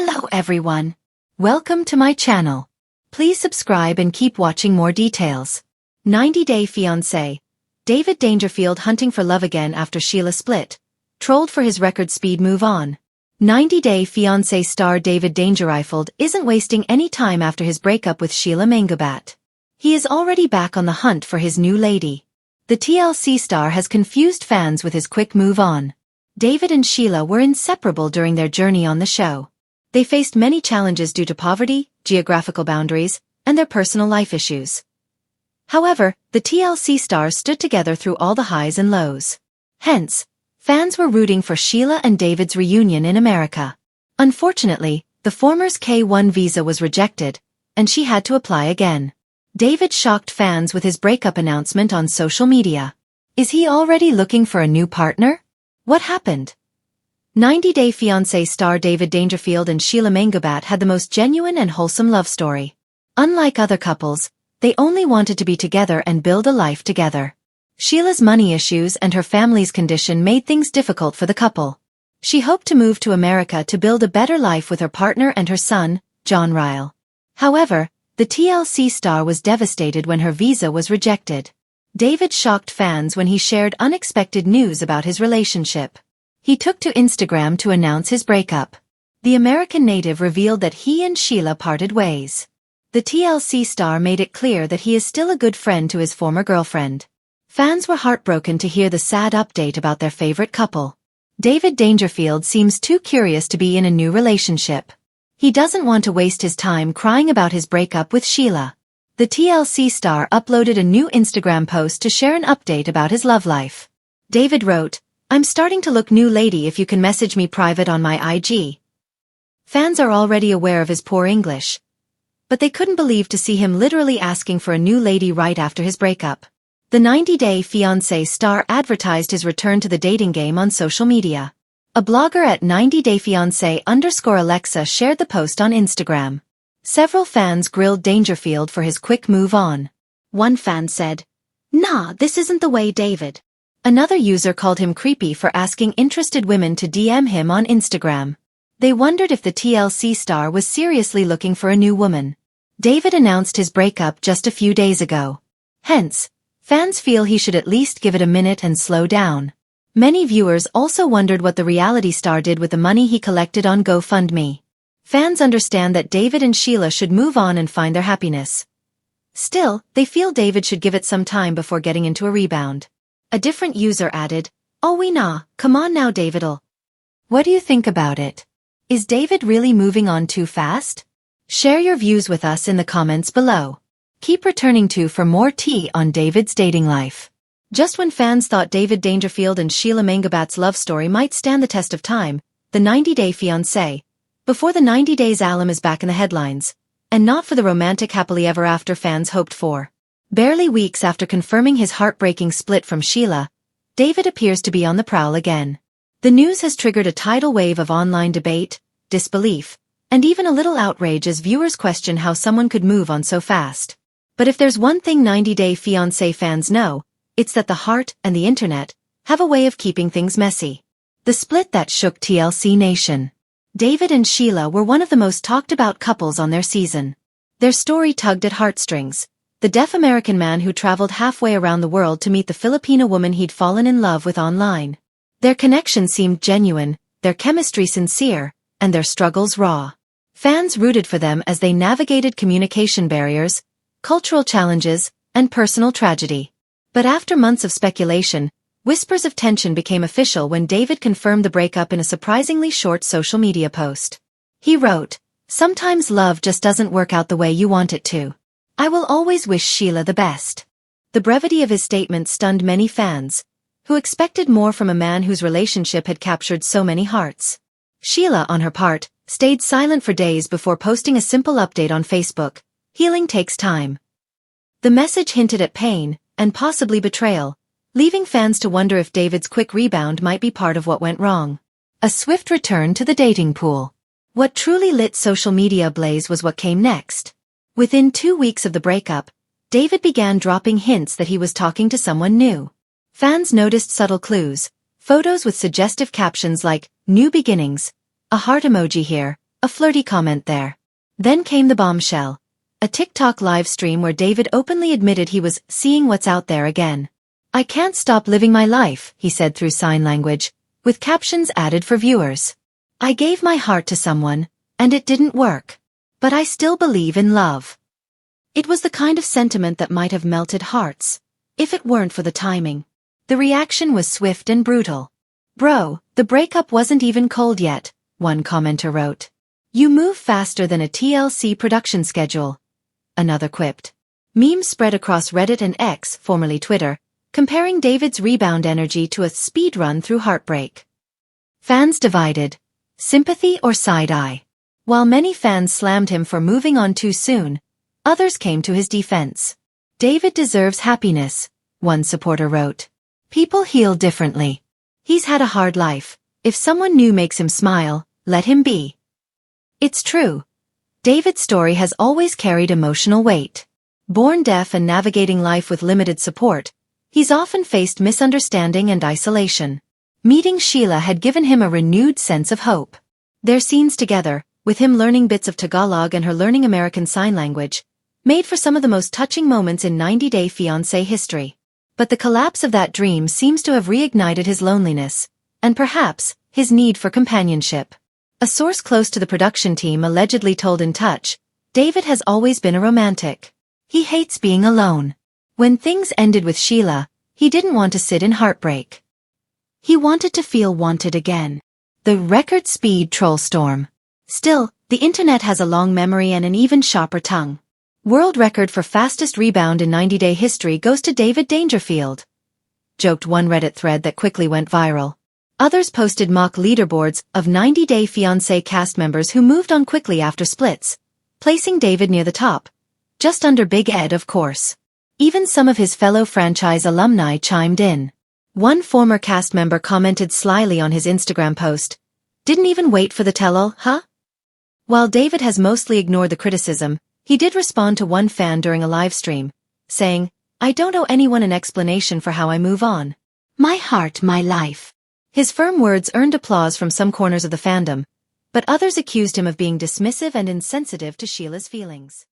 Hello everyone. Welcome to my channel. Please subscribe and keep watching more details. 90-Day Fiancé. David Dangerfield hunting for love again after Sheila split. Trolled for his record speed move on. 90-Day Fiancé star David Dangerfield isn't wasting any time after his breakup with Sheila Mangabat. He is already back on the hunt for his new lady. The TLC star has confused fans with his quick move on. David and Sheila were inseparable during their journey on the show. They faced many challenges due to poverty, geographical boundaries, and their personal life issues. However, the TLC stars stood together through all the highs and lows. Hence, fans were rooting for Sheila and David's reunion in America. Unfortunately, the former's K-1 visa was rejected, and she had to apply again. David shocked fans with his breakup announcement on social media. Is he already looking for a new partner? What happened? 90-Day Fiancé star David Dangerfield and Sheila Mangabat had the most genuine and wholesome love story. Unlike other couples, they only wanted to be together and build a life together. Sheila's money issues and her family's condition made things difficult for the couple. She hoped to move to America to build a better life with her partner and her son, John Ryle. However, the TLC star was devastated when her visa was rejected. David shocked fans when he shared unexpected news about his relationship. He took to Instagram to announce his breakup. The American native revealed that he and Sheila parted ways. The TLC star made it clear that he is still a good friend to his former girlfriend. Fans were heartbroken to hear the sad update about their favorite couple. David Dangerfield seems too curious to be in a new relationship. He doesn't want to waste his time crying about his breakup with Sheila. The TLC star uploaded a new Instagram post to share an update about his love life. David wrote, "I'm starting to look new lady if you can message me private on my IG." Fans are already aware of his poor English, but they couldn't believe to see him literally asking for a new lady right after his breakup. The 90-Day Fiancé star advertised his return to the dating game on social media. A blogger at 90-Day Fiancé_Alexa shared the post on Instagram. Several fans grilled Dangerfield for his quick move on. One fan said, "Nah, this isn't the way, David." Another user called him creepy for asking interested women to DM him on Instagram. They wondered if the TLC star was seriously looking for a new woman. David announced his breakup just a few days ago. Hence, fans feel he should at least give it a minute and slow down. Many viewers also wondered what the reality star did with the money he collected on GoFundMe. Fans understand that David and Sheila should move on and find their happiness. Still, they feel David should give it some time before getting into a rebound. A different user added, "Oh we nah, come on now David'll." What do you think about it? Is David really moving on too fast? Share your views with us in the comments below. Keep returning for more tea on David's dating life. Just when fans thought David Dangerfield and Sheila Mangabat's love story might stand the test of time, the 90-Day Fiancé, before the 90 Days alum is back in the headlines, and not for the romantic happily ever after fans hoped for. Barely weeks after confirming his heartbreaking split from Sheila, David appears to be on the prowl again. The news has triggered a tidal wave of online debate, disbelief, and even a little outrage as viewers question how someone could move on so fast. But if there's one thing 90-Day Fiancé fans know, it's that the heart and the internet have a way of keeping things messy. The split that shook TLC Nation. David and Sheila were one of the most talked about couples on their season. Their story tugged at heartstrings. The deaf American man who traveled halfway around the world to meet the Filipino woman he'd fallen in love with online. Their connection seemed genuine, their chemistry sincere, and their struggles raw. Fans rooted for them as they navigated communication barriers, cultural challenges, and personal tragedy. But after months of speculation, whispers of tension became official when David confirmed the breakup in a surprisingly short social media post. He wrote, "Sometimes love just doesn't work out the way you want it to. I will always wish Sheila the best." The brevity of his statement stunned many fans, who expected more from a man whose relationship had captured so many hearts. Sheila, on her part, stayed silent for days before posting a simple update on Facebook. Healing takes time. The message hinted at pain, and possibly betrayal, leaving fans to wonder if David's quick rebound might be part of what went wrong. A swift return to the dating pool. What truly lit social media ablaze was what came next. Within 2 weeks of the breakup, David began dropping hints that he was talking to someone new. Fans noticed subtle clues, photos with suggestive captions like, "New beginnings," a heart emoji here, A flirty comment there. Then came the bombshell. A TikTok live stream where David openly admitted he was seeing what's out there again. "I can't stop living my life," he said through sign language, with captions added for viewers. "I gave my heart to someone, and it didn't work. But I still believe in love." It was the kind of sentiment that might have melted hearts, if it weren't for the timing. The reaction was swift and brutal. "Bro, the breakup wasn't even cold yet," one commenter wrote. "You move faster than a TLC production schedule," another quipped. Memes spread across Reddit and X, formerly Twitter, comparing David's rebound energy to a speed run through heartbreak. Fans divided. Sympathy or side-eye? While many fans slammed him for moving on too soon, others came to his defense. "David deserves happiness," one supporter wrote. "People heal differently. He's had a hard life. If someone new makes him smile, let him be." It's true. David's story has always carried emotional weight. Born deaf and navigating life with limited support, he's often faced misunderstanding and isolation. Meeting Sheila had given him a renewed sense of hope. Their scenes together, with him learning bits of Tagalog and her learning American Sign Language, made for some of the most touching moments in 90 Day Fiancé history. But the collapse of that dream seems to have reignited his loneliness, and perhaps, his need for companionship. A source close to the production team allegedly told In Touch, "David has always been a romantic. He hates being alone. When things ended with Sheila, he didn't want to sit in heartbreak. He wanted to feel wanted again." The record speed troll storm. Still, the internet has a long memory and an even sharper tongue. World record for fastest rebound in 90-day history goes to David Dangerfield, joked one Reddit thread that quickly went viral. Others posted mock leaderboards of 90 Day Fiancé cast members who moved on quickly after splits, placing David near the top, just under Big Ed of course. Even some of his fellow franchise alumni chimed in. One former cast member commented slyly on his Instagram post, "Didn't even wait for the tell-all, huh?" While David has mostly ignored the criticism, he did respond to one fan during a live stream, saying, "I don't owe anyone an explanation for how I move on. My heart, my life." His firm words earned applause from some corners of the fandom, but others accused him of being dismissive and insensitive to Sheila's feelings.